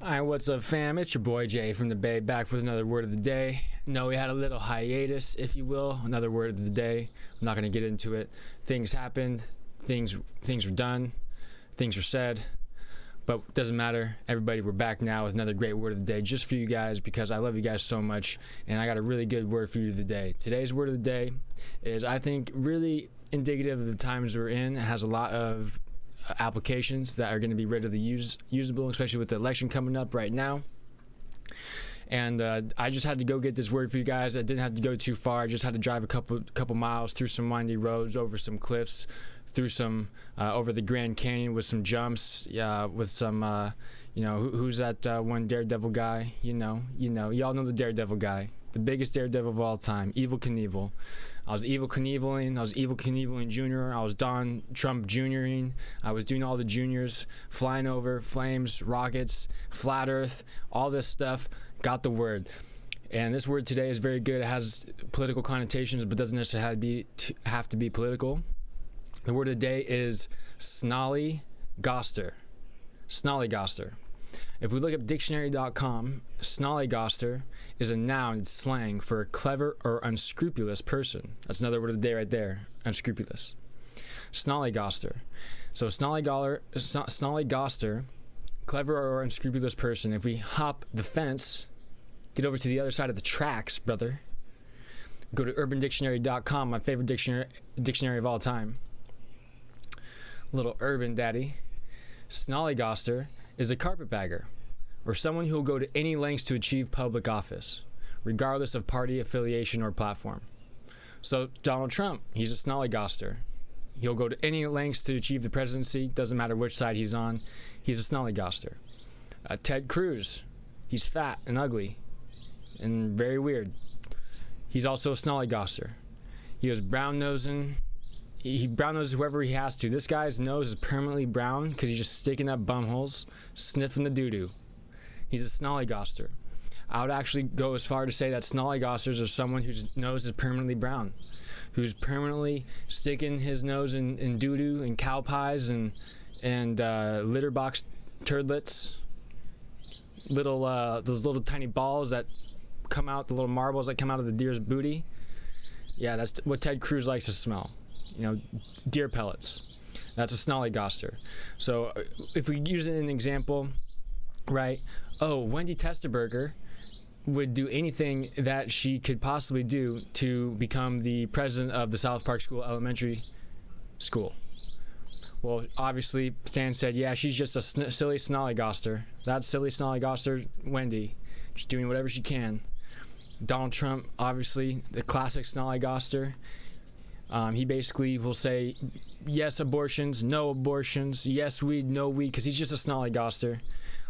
Alright, what's up fam? It's your boy Jay from the Bay, back with another word of the day. No, we had a little hiatus, if you will. Another word of the day. I'm not going to get into it. Things happened, things were done, things were said, but it doesn't matter. Everybody, we're back now with another great word of the day just for you guys because I love you guys so much, and I got a really good word for you today. Today's word of the day is, I think, really indicative of the times we're in. It has a lot of applications that are going to be readily usable, especially with the election coming up right now. And I just had to go get this word for you guys. I didn't have to go too far. I just had to drive a couple miles through some windy roads, over some cliffs, through some over the Grand Canyon with some jumps, with some who's that one Daredevil guy? Y'all know the Daredevil guy, the biggest Daredevil of all time, Evel Knievel. I was Evel Knieveling Jr. I was Don Trump Jr.ing. I was doing all the juniors, flying over, flames, rockets, flat earth, all this stuff. Got the word. And this word today is very good. It has political connotations, but doesn't necessarily have to be political. The word of the day is Snollygoster. Snollygoster. If we look up dictionary.com, Snollygoster is a noun, it's slang for a clever or unscrupulous person. That's another word of the day right there, unscrupulous. Snollygoster. So Snollygoster, clever or unscrupulous person. If we hop the fence, get over to the other side of the tracks, brother. Go to urbandictionary.com, my favorite dictionary of all time. Little urban daddy. Snollygoster is a carpetbagger, or someone who will go to any lengths to achieve public office, regardless of party affiliation or platform. So Donald Trump, he's a snollygoster. He'll go to any lengths to achieve the presidency, doesn't matter which side he's on, he's a snollygoster. Ted Cruz, he's fat and ugly and very weird. He's also a snollygoster. He was brown-nosing. He brown-noses whoever he has to. This guy's nose is permanently brown because he's just sticking up bumholes, sniffing the doo-doo. He's a snollygoster. I would actually go as far to say that snollygosters are someone whose nose is permanently brown, who's permanently sticking his nose in doo-doo and cow pies and litter box turdlets, those little tiny balls that come out, the little marbles that come out of the deer's booty. Yeah, that's what Ted Cruz likes to smell. Deer pellets. That's a snollygoster. So if we use an example, right? Oh, Wendy Testerberger would do anything that she could possibly do to become the president of the South Park School Elementary School. Well, obviously, Stan said, yeah, she's just a silly snollygoster. That silly snollygoster, Wendy, just doing whatever she can. Donald Trump, obviously, the classic snollygoster. He basically will say, yes, abortions, no abortions, yes, weed, no weed, because he's just a snollygoster.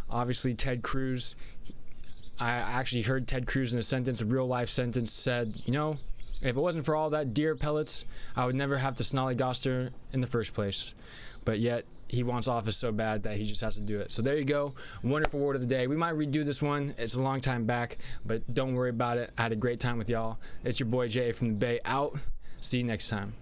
Obviously, Ted Cruz, I actually heard Ted Cruz in a real-life sentence, said, if it wasn't for all that deer pellets, I would never have to snollygoster in the first place. But yet, he wants office so bad that he just has to do it. So there you go. Wonderful word of the day. We might redo this one. It's a long time back, but don't worry about it. I had a great time with y'all. It's your boy Jay from the Bay out. See you next time.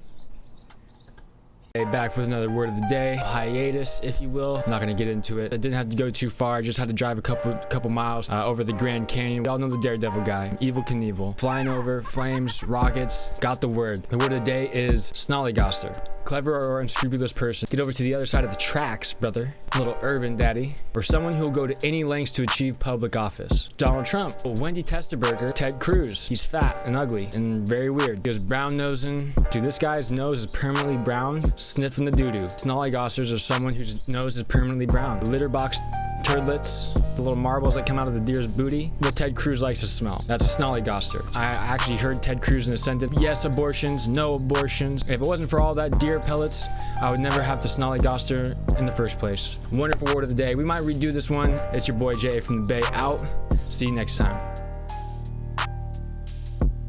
Back with another word of the day. Hiatus, if you will. I'm not going to get into it. I didn't have to go too far. I just had to drive a couple miles over the Grand Canyon. Y'all know the Daredevil guy, Evel Knievel. Flying over, flames, rockets. Got the word. The word of the day is snollygoster. Clever or unscrupulous person. Get over to the other side of the tracks, brother. Little urban daddy. Or someone who will go to any lengths to achieve public office. Donald Trump. Wendy Testerberger. Ted Cruz. He's fat and ugly and very weird. He was brown-nosing. Dude, this guy's nose is permanently brown, sniffing the doo-doo. Snolligosters are someone whose nose is permanently brown. Litter box turdlets, the little marbles that come out of the deer's booty, what Ted Cruz likes to smell. That's a snollygoster. I actually heard Ted Cruz in a sentence, yes, abortions, no abortions. If it wasn't for all that deer pellets, I would never have to snollygoster in the first place. Wonderful word of the day. We might redo this one. It's your boy Jay from the Bay out. See you next time.